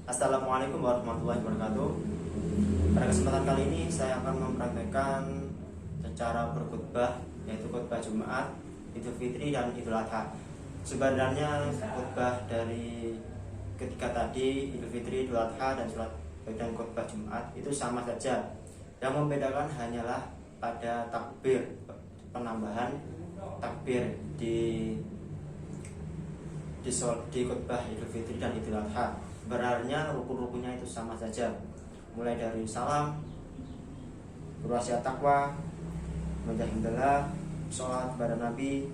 Assalamualaikum warahmatullahi wabarakatuh. Pada kesempatan kali ini saya akan mempraktekkan cara berkhutbah, yaitu khutbah Jumat, Idul Fitri dan Idul Adha. Sebenarnya khutbah dari ketika tadi Idul Fitri, Idul Adha dan khutbah Jumat itu sama saja. Yang membedakan hanyalah pada takbir, penambahan takbir di khutbah Idul Fitri dan Idul Adha. Sebenarnya rukun-rukunnya itu sama saja, mulai dari salam, berwasiat takwa, menjahilillah, sholat kepada Nabi,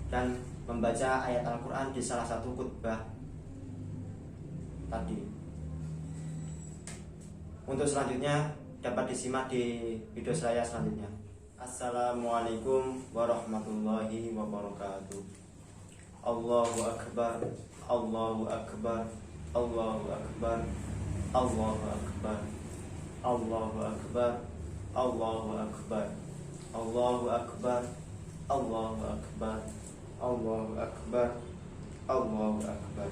dan membaca ayat Al-Quran di salah satu khutbah tadi. Untuk selanjutnya dapat disimak di video saya selanjutnya. Assalamualaikum warahmatullahi wabarakatuh. Allahu Akbar, Allahu Akbar, Allahu Akbar, Allahu Akbar, Allahu Akbar, Allahu Akbar, Allahu Akbar, Allahu Akbar, Allahu Akbar, Allahu Akbar.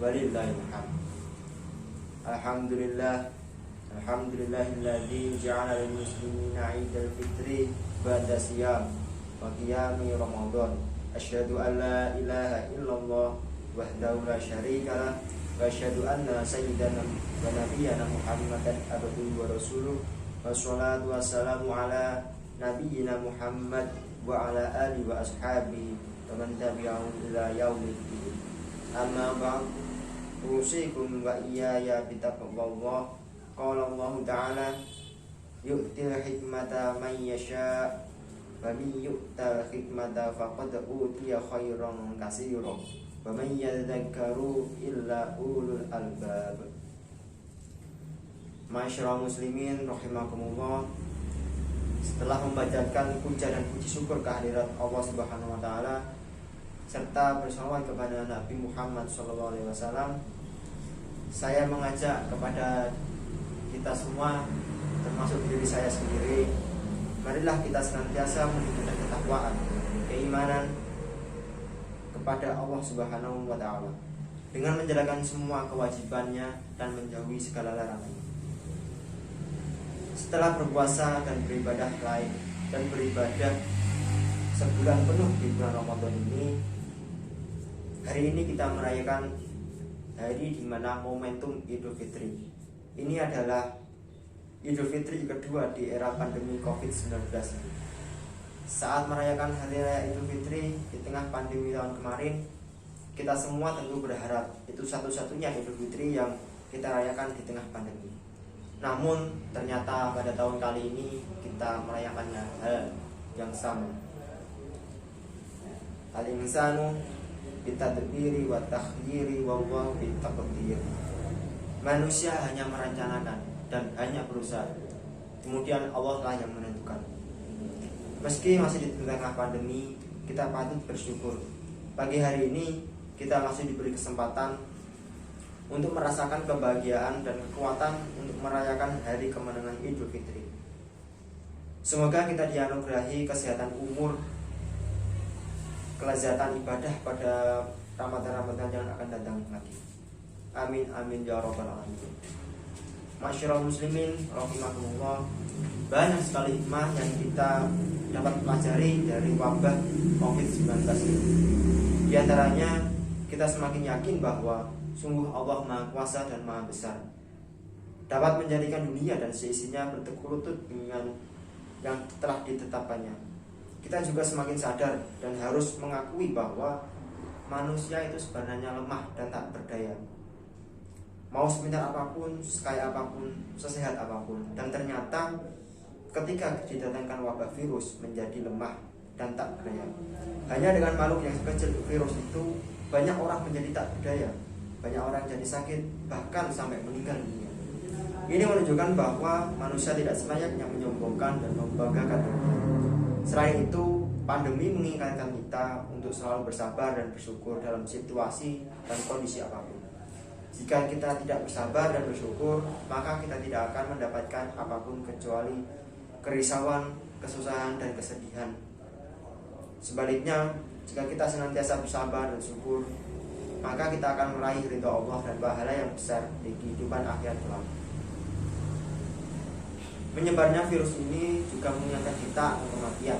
Walillahil hamd. Alhamdulillah, alhamdulillahilladzi ja'ala lil muslimina 'idal fitri ba'da siyam wa qiyami ramadan. Asyhadu an la ilaha illallah wahdahu la syarika lah wa asyhadu anna sayyidana wa nabiyyana Muhammadan abduhu wa rasuluh wa sholatu wassalamu ala nabiyyina Muhammad wa ala alihi wa ashabihi wa man tabi'ahum ila yaumiddin. Amma ba'd, usikum wa iyaya bitaqwallah. Qala Allah Ta'ala, yu'til hikmata man yasha' wa man yu'tal hikmata faqad utiya khairan katsiran wa man yadhakkaru illa ulul albab. Masyaallah muslimin rahimakumullah. Setelah membacakan puja dan puji syukur kehadirat Allah Subhanahu wa taala serta bersalawat kepada Nabi Muhammad SAW, saya mengajak kepada kita semua, termasuk diri saya sendiri, marilah kita senantiasa menunjukkan ketakwaan, keimanan kepada Allah Subhanahu wa taala dengan menjalankan semua kewajibannya dan menjauhi segala larangannya. Setelah berpuasa dan beribadah sebulan penuh di bulan Ramadan ini, hari ini kita merayakan hari di mana momentum Idul Fitri. Ini adalah Idul Fitri kedua di era pandemi COVID-19. Saat merayakan hari raya Idul Fitri di tengah pandemi tahun kemarin, kita semua tentu berharap itu satu-satunya Idul Fitri yang kita rayakan di tengah pandemi. Namun ternyata pada tahun kali ini kita merayakannya hal yang sama. Al-insanu bitadbiri wa takhyiri wa huwa bitaqdir. Manusia hanya merencanakan dan hanya berusaha, kemudian Allah lah yang menentukan. Meski masih di tengah pandemi, kita patut bersyukur. Pagi hari ini kita masih diberi kesempatan untuk merasakan kebahagiaan dan kekuatan untuk merayakan hari kemenangan Idul Fitri. Semoga kita dianugerahi kesehatan umur, kelezatan ibadah pada Ramadan yang akan datang lagi. Amin amin ya rabbal alamin. Masyaallah muslimin rahimakumullah. Banyak sekali hikmah yang kita dapat pelajari dari wabah COVID-19 ini. Di antaranya kita semakin yakin bahwa sungguh Allah Maha Kuasa dan Maha Besar, dapat menjadikan dunia dan seisinya bertekuk lutut dengan yang telah ditetapkannya. Kita juga semakin sadar dan harus mengakui bahwa manusia itu sebenarnya lemah dan tak berdaya. Mau sepintar apapun, sekaya apapun, sesehat apapun, dan ternyata ketika didatangkan wabah virus menjadi lemah dan tak berdaya. Hanya dengan makhluk yang sekecil virus itu, banyak orang menjadi tak berdaya, banyak orang jadi sakit, bahkan sampai meninggal dunia. Ini menunjukkan bahwa manusia tidak selayaknya menyombongkan dan membanggakan diri. Selain itu, pandemi mengingatkan kita untuk selalu bersabar dan bersyukur dalam situasi dan kondisi apapun. Jika kita tidak bersabar dan bersyukur, maka kita tidak akan mendapatkan apapun kecuali kerisauan, kesusahan, dan kesedihan. Sebaliknya, jika kita senantiasa bersabar dan syukur, maka kita akan meraih ridha Allah dan pahala yang besar di kehidupan akhirat kelak. Menyebarnya virus ini juga mengingatkan kita akan kematian.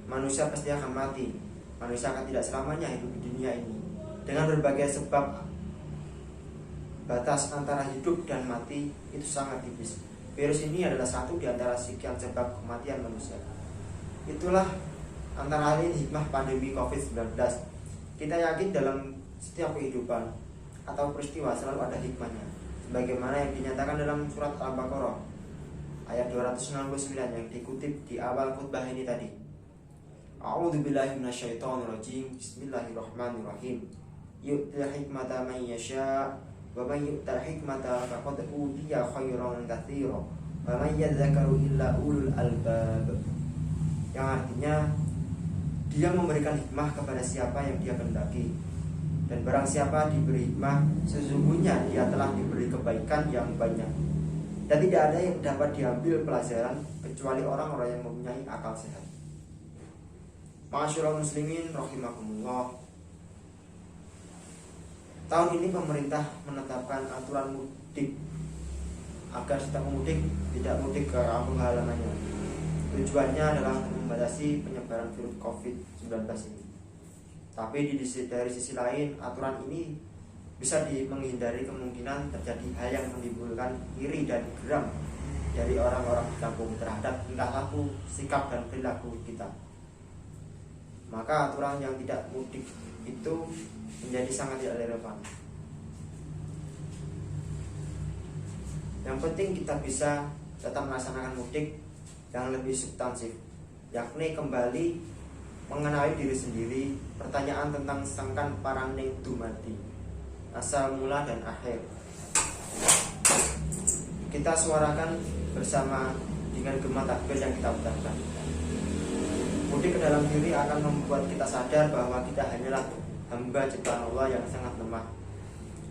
Manusia pasti akan mati. Manusia akan tidak selamanya hidup di dunia ini. Dengan berbagai sebab, batas antara hidup dan mati itu sangat tipis. Virus ini adalah satu di antara sekian sebab kematian manusia. Itulah antara lain hikmah pandemi COVID-19. Kita yakin dalam setiap kehidupan atau peristiwa selalu ada hikmahnya, sebagaimana yang dinyatakan dalam surat Al-Baqarah ayat 269 yang dikutip di awal khutbah ini tadi. A'udzubillahi minasyaitonirrajim. Bismillahirrahmanirrahim. Yu'til hikmata man yasha' wa man yu'tal hikmata faqad utiya khairan katsiran wa man yadhakkaru illa ulul albab. Yang artinya, dia memberikan hikmah kepada siapa yang dia kehendaki, dan barang siapa diberi hikmah, sesungguhnya dia telah diberi kebaikan yang banyak, dan tidak ada yang dapat diambil pelajaran kecuali orang-orang yang mempunyai akal sehat. Ma'asyiral muslimin rahimakumullah. Tahun ini pemerintah menetapkan aturan mudik agar setiap pemudik tidak mudik ke kampung halamannya. Tujuannya adalah untuk membatasi penyebaran virus COVID-19 ini. Tapi dari sisi lain, aturan ini bisa menghindari kemungkinan terjadi hal yang menimbulkan iri dan geram dari orang-orang di kampung terhadap tingkah laku, sikap dan perilaku kita. Maka aturan yang tidak mudik itu menjadi sangat tidak relevan. Yang penting kita bisa tetap melaksanakan mudik yang lebih substansif, yakni kembali mengenali diri sendiri, pertanyaan tentang sangkan paraning dumadi, asal mula dan akhir. Kita suarakan bersama dengan gema takbir yang kita ucapkan. Mudik ke dalam diri akan membuat kita sadar bahwa kita hanyalah hamba ciptaan Allah yang sangat lemah.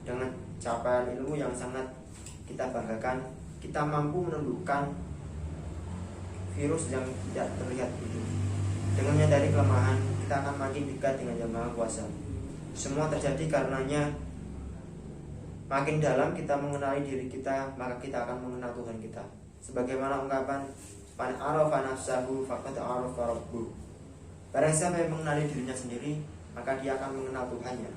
Dengan capaian ilmu yang sangat kita banggakan, kita mampu menundukkan virus yang tidak terlihat itu. Dengan menyadari kelemahan, kita akan makin dekat dengan Yang Maha Kuasa. Semua terjadi karenanya makin dalam kita mengenali diri kita, maka kita akan mengenal Tuhan kita. Sebagaimana ungkapan man arafa nafsahu faqad arafa rabbuh. Barang siapa yang mengenali dirinya sendiri, maka dia akan mengenal Tuhannya.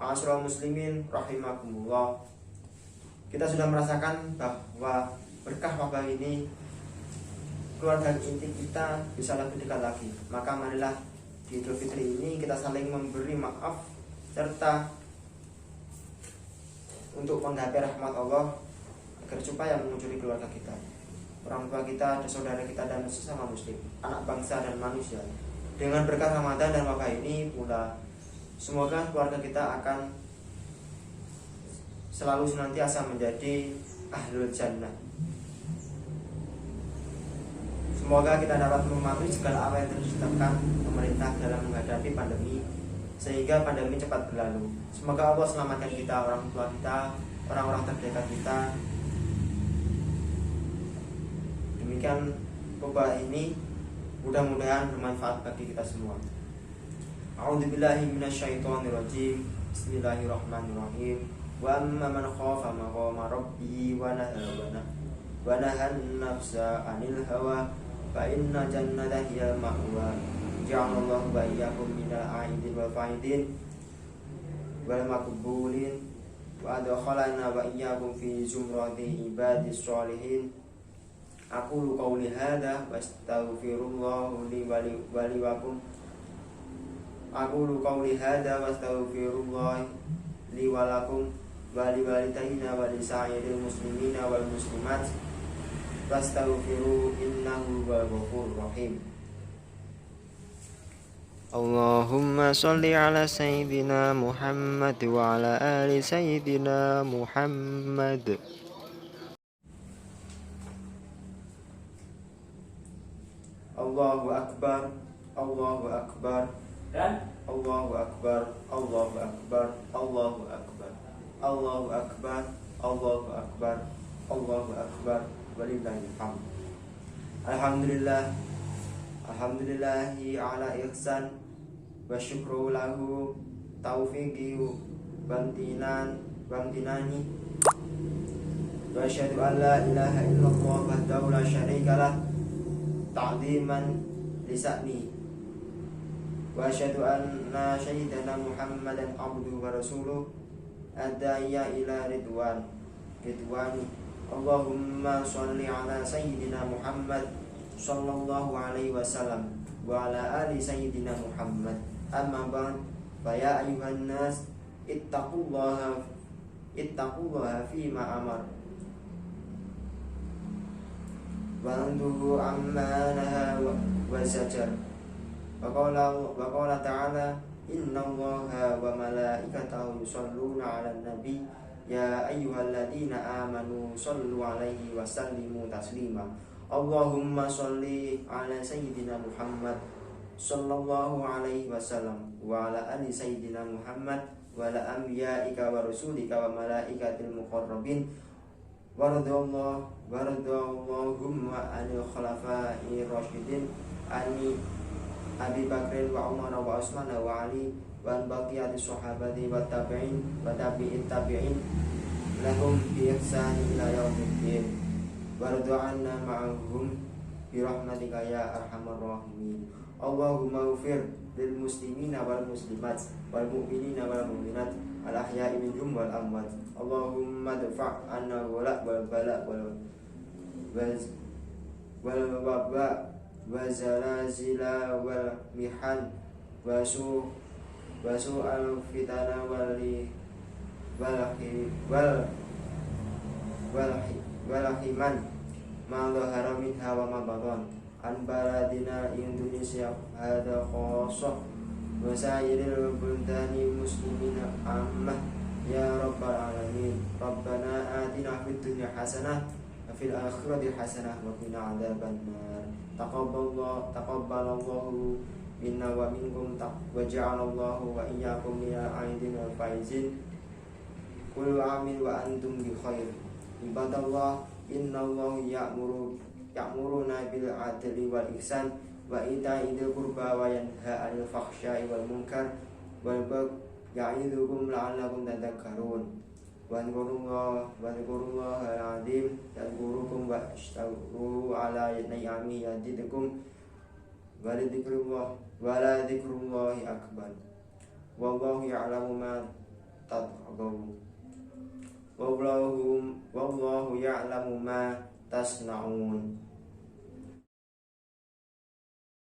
Ma'asyiral muslimin rahimakumullah. Kita sudah merasakan bahwa berkah wabah ini keluarga inti kita bisa lebih dekat lagi. Maka marilah di Idul Fitri ini kita saling memberi maaf serta untuk menggapai rahmat Allah agar supaya mengunjungi keluarga kita, orang tua kita, dan saudara kita, dan sesama muslim, anak bangsa dan manusia. Dengan berkah Ramadan dan wabah ini pula, semoga keluarga kita akan selalu senantiasa menjadi ahlul jannah. Semoga kita dapat mematuhi segala apa yang ditetapkan pemerintah dalam menghadapi pandemi, sehingga pandemi cepat berlalu. Semoga Allah selamatkan kita, orang tua kita, orang-orang terdekat kita. Demikian khutbah ini mudah-mudahan bermanfaat bagi kita semua. A'udzubillahi minasyaitonirrajim. Bismillahirrahmanirrahim. Wa amma man khafa maqama rabbih wa nahan nafsa 'anil hawa fa inna jannata hiya ma'wa. Ja'alallahu wa iyyakum minal 'aidin wal fa'idin wal maqbulin wa adkhalana wa iyyakum fi zumrati ibadis sholihin. Aqulu qawli hadza wastaghfirullahu li wa lakum. Aqulu qawli hadza wastaghfirullah li wa lakum wa li walidayna wa li sa'iril muslimina wal muslimat fastaghfiru innahu huwal ghafurur rahim. Allahumma sholli ala sayyidina Muhammad wa ala ali sayyidina Muhammad. Allahu akbar, Allahu akbar, Allahu akbar, Allahu akbar, Allahu akbar, Allahu akbar, Allahu akbar, Allahu akbar, walillahil hamd. Alhamdulillah, Alhamdulillahi ala ihsan wa syukru lahu taufiqi wamtinani wa asyhadu an la ilaha illallah wahdahu la syarikalah ta'ziman lisani wa asyhadu anna sayyidana Muhammadan abduhu wa rasuluh adaiya ila ridwani Allahumma sholli ala sayyidina Muhammad sallallahu alaihi wasallam wa ala ali sayyidina Muhammad. Amma ba'd, fa ya ayuhan nas ittaqullaha fima amar wa anduhu amma naha wa zajar. Wa qala ta'ala inna Allaha wa malaikatahu yusholluna 'alan nabi ya ayyuhalladzina amanu shollu 'alaihi wa sallimu taslima. Allahumma sholli 'ala sayyidina Muhammad sallallahu alaihi wasallam wa ala ali sayyidina Muhammad wa ala anbiya'ika wa rusulika wa malaikatil muqarrabin waradallahumma anil khulafa'i rasyidin ani Abi Bakrin wa Umar wa Utsman wa Ali wa baqiyati sahabati wa tabi'in wa tabi'it tabi'in lahum bi ihsan ila yaumiddin wardu'anna ma'ahum bi rahmatika ya arhamar rahimin. Allahumma ighfir lil muslimina wal muslimat wal mu'minina wal mu'minat al ahya'i minhum wal amwat. Allahumma dfa' anna wala wal bala wal waba wa zalazila wal mihan wa al fitana walahiman ma dhahara minha wa ma batan an baladina Indonesia hada khosoh wa sairil buldani muslimina ammah ya rabbal alamin. Rabbana atina fid dunya hasanah wa fil akhirati hasanah wa qina adzabannar. Taqabbalallahu minna wa minkum wa ja'alallahu wa iyyakum minal aidin wal faizin. Qul amin wa antum bi khair. Ibadallah innallaha ya'muruna bil adli wal ihsan wa ita'i dzil qurba wa yanha 'anil fahsya'i wal munkar wal baghi ya'idukum la'allakum tadhakkarun. Wa dzkurullaha al-'azim yadhkurukum wa ashtaghfiruhu 'ala ni'amihi yazidukum wa la dzikrullahi akbar. Wallahu ya'lamu ma tad'un wallahu ya'lamu ma tasna'un.